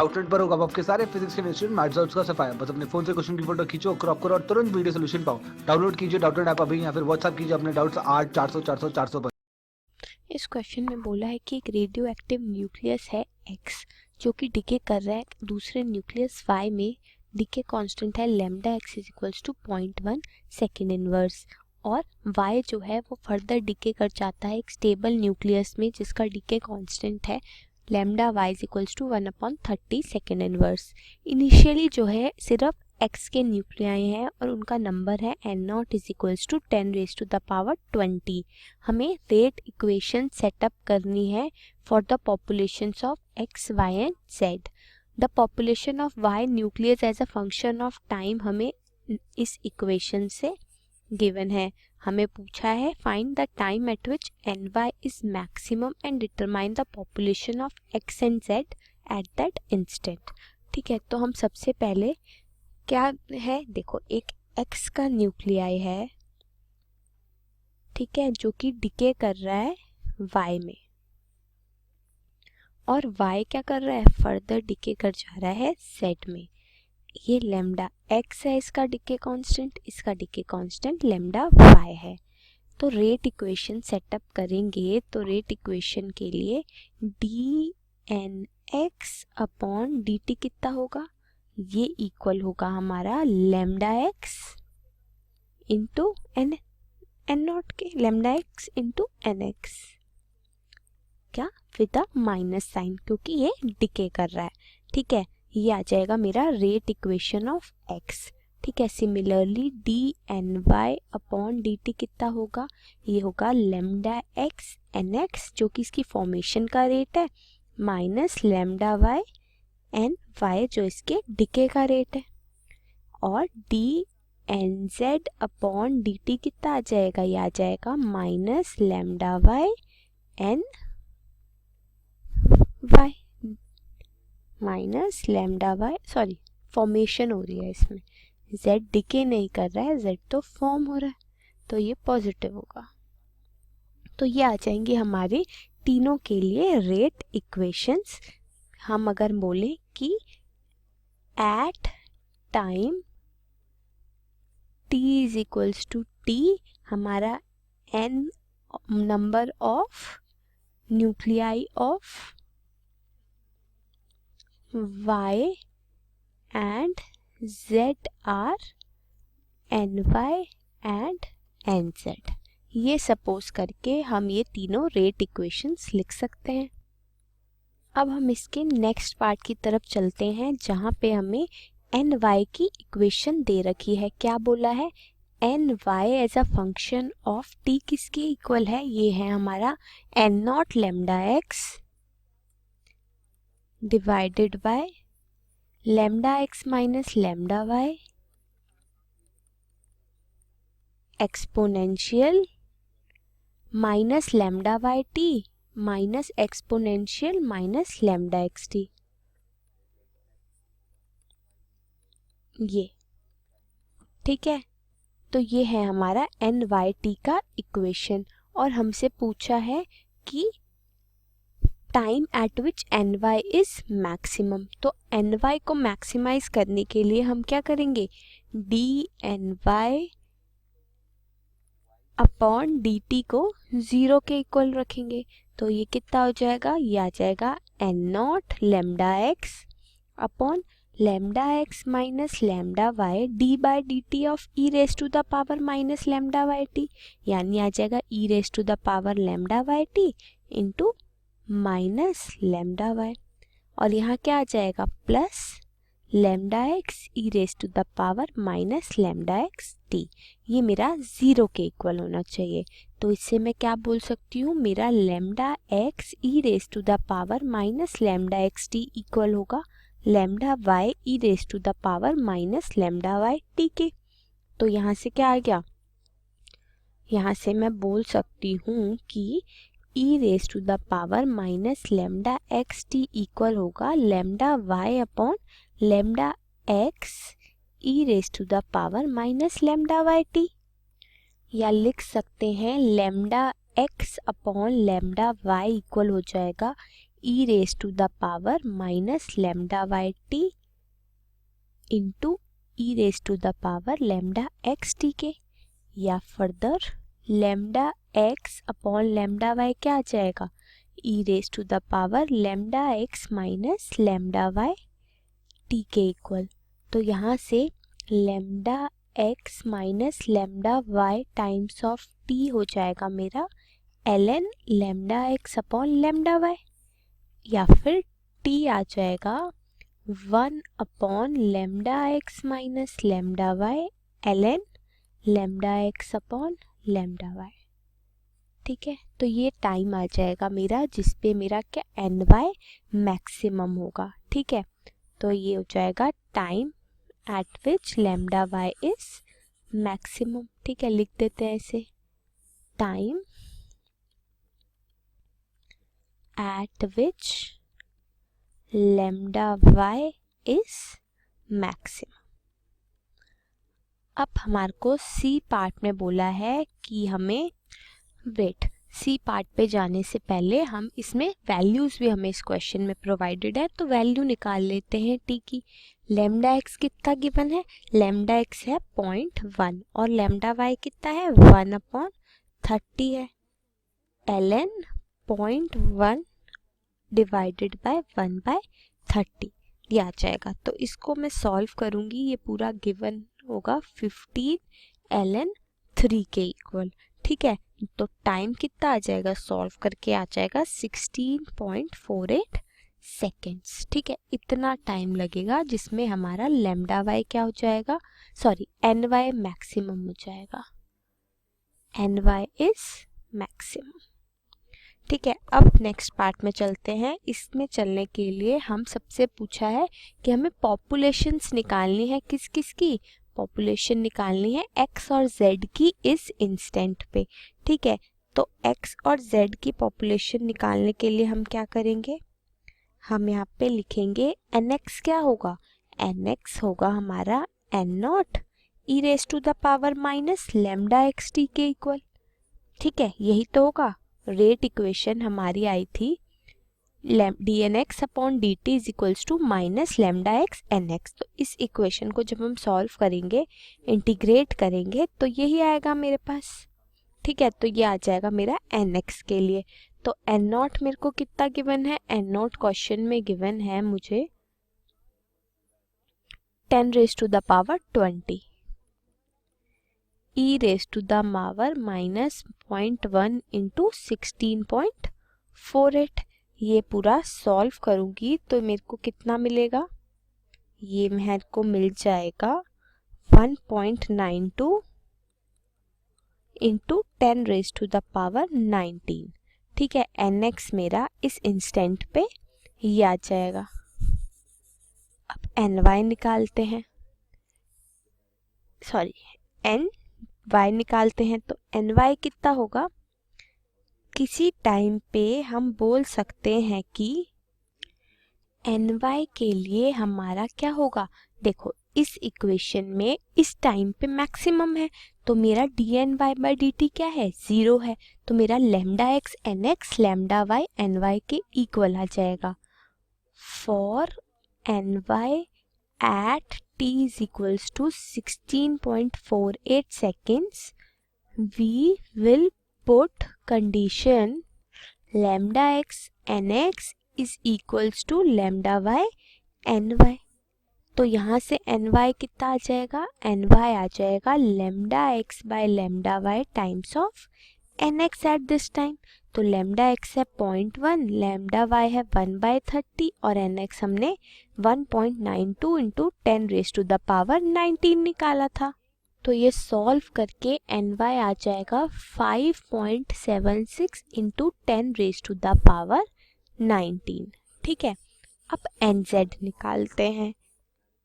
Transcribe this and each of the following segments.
Outlet पर होगा आपके सारे फिजिक्स के इंस्टीट्यूट मैथ्स और उसका सफाया। बस अपने फोन से क्वेश्चन की फोटो खींचो, क्रॉप करो और तुरंत वीडियो सोल्यूशन पाओ। डाउनलोड कीजिए डाउटनेट ऐप अभी या फिर व्हाट्सएप कीजिए अपने डाउट्स 8 400 400 400 पर। इस क्वेश्चन में बोला है कि एक रेडियो एक्टिव न्यूक्लियस है X जो कि डिके कर रहा है दूसरे न्यूक्लियस Y में। डिके कांस्टेंट है lambda x is equals to 0.1 second inverse, और Y जो है वो फर्दर डिके कर जाता है एक स्टेबल न्यूक्लियस में जिसका डिके कांस्टेंट है lambda y is equals to 1/30 second inverse. Initially जो है सिर्फ x के न्यूक्लियाई हैं और उनका नंबर है n0 इज इक्वल्स टू 10⁻20। हमें रेट इक्वेशन सेटअप करनी है for the populations of x, y and z। The population of y nucleus as a function of time हमें इस इक्वेशन से गिवन है। हमें पूछा है find the time at which ny is maximum and determine the population of x and z at that instant. ठीक है, तो हम सबसे पहले क्या है, देखो एक x का न्यूक्लियाई है, ठीक है, जो कि डिके कर रहा है y में, और y क्या कर रहा है, फर्दर डिके कर जा रहा है z में। ये लैम्डा x है इसका डिके कांस्टेंट, इसका डिके कांस्टेंट लैम्डा y है। तो रेट इक्वेशन सेटअप करेंगे तो रेट इक्वेशन के लिए dnx अपॉन dt कितना होगा, ये इक्वल होगा हमारा lambda x into n naught के, लैम्डा x इंटू nx, क्या विद अ माइनस साइन क्योंकि ये डिके कर रहा है। ठीक है, ये आ जाएगा मेरा रेट इक्वेशन ऑफ x। ठीक है, सिमिलरली dny अपॉन dt कितना होगा, ये होगा लैम्डा x nx जो कि इसकी फॉर्मेशन का रेट है, minus lambda y n y जो इसके डिके का रेट है, और dnz अपॉन dt कितना आ जाएगा, ये आ जाएगा minus lambda y n y, minus lambda y, sorry formation हो रही है इसमें, z डिके नहीं कर रहा है, z तो फॉर्म हो रहा है, तो ये पॉजिटिव होगा। तो ये आ जाएंगे हमारे तीनों के लिए रेट इक्वेशंस। हम अगर बोलें कि at time t is equals to t हमारा n number of nuclei of y and z are ny and nz। ये सपोज करके हम ये तीनों रेट इक्वेशंस लिख सकते हैं। अब हम इसके नेक्स्ट पार्ट की तरफ चलते हैं जहाँ पे हमें ny की इक्वेशन दे रखी है। क्या बोला है, ny as a function of t किसके इक्वल है, ये है हमारा n0 lambda x divided by lambda x minus lambda y exponential minus lambda y t minus exponential minus lambda x t। ये ठीक है, तो ये है हमारा ny_t का इक्वेशन, और हमसे पूछा है कि time at which ny is maximum. तो ny को मैक्सिमाइज करने के लिए हम क्या करेंगे, dny अपॉन dt को 0 के इक्वल रखेंगे। तो ये कितना हो जाएगा, ये आ जाएगा n0 lambda x upon lambda x minus lambda y d by d t of e raise to the power minus lambda y t, यानी आ जाएगा e raise to the power lambda y t into minus lambda y, और यहाँ क्या आ जाएगा plus lambda x e raise to the power minus lambda x t. ये मेरा 0 के इक्वल होना चाहिए। तो इससे मैं क्या बोल सकती हूँ, मेरा lambda x e raise to the power minus lambda x t equal होगा lambda y e raise to the power minus lambda y t के। तो यहाँ से क्या आ गया, यहाँ से मैं बोल सकती हूँ कि e raise to the power minus lambda x t equal होगा lambda y upon lambda x e raise to the power minus lambda y t, या लिख सकते हैं lambda x upon lambda y equal हो जाएगा e raise to the power minus lambda y t into e raise to the power lambda x t के, या further lambda x upon lambda y क्या आ जाएगा, e raise to the power lambda x minus lambda y t के equal. तो यहाँ से lambda x minus lambda y times of t हो जाएगा मेरा ln lambda x upon lambda y, या फिर टी आ जाएगा 1 upon lambda x minus lambda y ln lambda x upon lambda y. ठीक है, तो ये टाइम आ जाएगा मेरा जिसपे मेरा क्या एन वाई मैक्सिमम होगा। ठीक है, तो ये हो जाएगा time at which lambda y is maximum. ठीक है, लिख देते हैं इसे, time at which lambda y is maximum. अब हमारे को सी पार्ट में बोला है कि हमें वेट, सी पार्ट पे जाने से पहले हम इसमें वैल्यूज भी हमें इस क्वेश्चन में प्रोवाइडेड है, तो वैल्यू निकाल लेते हैं टी की। लेमडा एक्स कितना गिवन है, लेमडा एक्स है 0.1 और लेमडा वाई कितना है 1 अपॉन 30 है, ln 0.1 डिवाइडेड बाय 1 बाय 30 ये आ जाएगा। तो इसको मैं सॉल्व करूंगी, ये पूरा गिवन होगा 15 ln 3 के इक्वल। ठीक है, तो टाइम कितना आ जाएगा सॉल्व करके, आ जाएगा 16.48 सेकेंड्स। ठीक है, इतना टाइम लगेगा जिसमें हमारा लेमडा वाई क्या हो जाएगा, सॉरी एन वाई मैक्सिमम हो जाएगा, एन वाई इज मैक्सिमम। ठीक है, अब नेक्स्ट पार्ट में चलते हैं। इसमें चलने के लिए हम सबसे पूछा है कि हमें पॉपुलेशंस निकालनी है, किस किस की पॉपुलेशन निकालनी है, x और z की इस इंस्टेंट पे। ठीक है, तो x और z की पॉपुलेशन निकालने के लिए हम क्या करेंगे, हम यहाँ पे लिखेंगे nx क्या होगा, nx होगा हमारा n naught e raise to the power minus lambda x t के इक्वल। ठीक है, यही तो होगा, रेट इक्वेशन हमारी आई थी d n x upon d t is equals to minus lambda x n x. तो इस इक्वेशन को जब हम सॉल्व करेंगे, इंटीग्रेट करेंगे, तो यही आएगा मेरे पास। ठीक है, तो ये आ जाएगा मेरा एन एक्स के लिए। तो एन नॉट मेरे को कितना गिवन है, एन नॉट क्वेश्चन में गिवन है मुझे 10 raise to the power 20 e raise to the power minus 0.1 into 16.48। ये पूरा सॉल्व करूंगी तो मेरे को कितना मिलेगा, ये मेरे को मिल जाएगा 1.92 into 10 raise to the power 19। ठीक है, nx मेरा इस इंस्टेंट पे ये आ जाएगा। अब ny निकालते हैं, सॉरी ny निकालते हैं, तो ny कितना होगा, किसी टाइम पे हम बोल सकते हैं कि ny के लिए हमारा क्या होगा, देखो इस इक्वेशन में इस टाइम पे मैक्सिमम है, तो मेरा dny/dt क्या है, 0 है, तो मेरा lambda x n x lambda y n y के इक्वल आ जाएगा। For n y at t is equals to 16.48 seconds, we will put condition lambda x nx is equals to lambda y ny। तो यहाँ से ny कितना आ जाएगा, ny आ जाएगा lambda x by lambda y times of nx at this time. तो lambda x है 0.1, lambda y है 1/30 और nx हमने 1.92 into 10 raise to the power 19 निकाला था। तो ये सॉल्व करके ny आ जाएगा 5.76 into 10 raise to the power 19। ठीक है, अब nz निकालते हैं।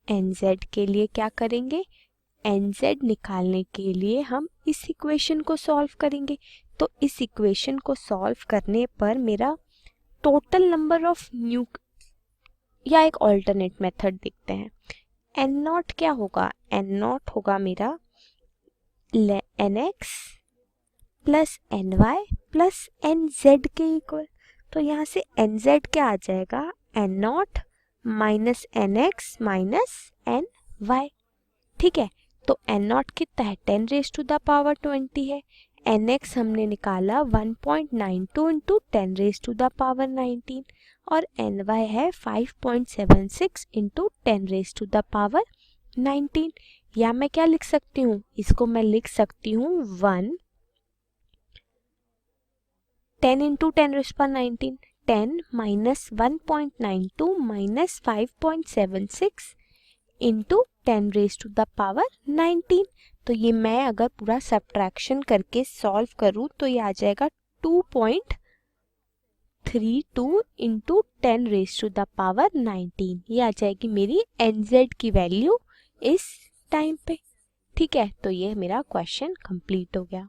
nz के लिए क्या करेंगे, nz निकालने के लिए हम इस इक्वेशन को सॉल्व करेंगे। तो इस इक्वेशन को सॉल्व करने पर मेरा टोटल नंबर ऑफ न्यू, या एक ऑल्टरनेट मेथड देखते हैं, n नॉट क्या होगा, n नॉट होगा मेरा nx plus ny plus nz के इक्वल। तो यहाँ से एन जेड क्या आ जाएगा, n naught minus n x minus n y. ठीक है, तो एन नॉट कितना है, 10 रेज टू द पावर 20 है। एन एक्स हमने निकाला 1.92 into 10 raise to the power 19 और एन वाई है 5.76 into 10 raise to the power 19। या मैं क्या लिख सकती हूँ, इसको मैं लिख सकती हूँ 10 इंटू 10 रेज पर 19, 10 minus 1.92 minus 5.76 into 10 raise to the power 19। तो ये मैं अगर पूरा सब्ट्रैक्शन करके सॉल्व करूँ तो ये आ जाएगा 2.32 into 10 raise to the power 19। ये आ जाएगी मेरी एनजेड की वैल्यू इस टाइम पे। ठीक है, तो ये मेरा क्वेश्चन कंप्लीट हो गया।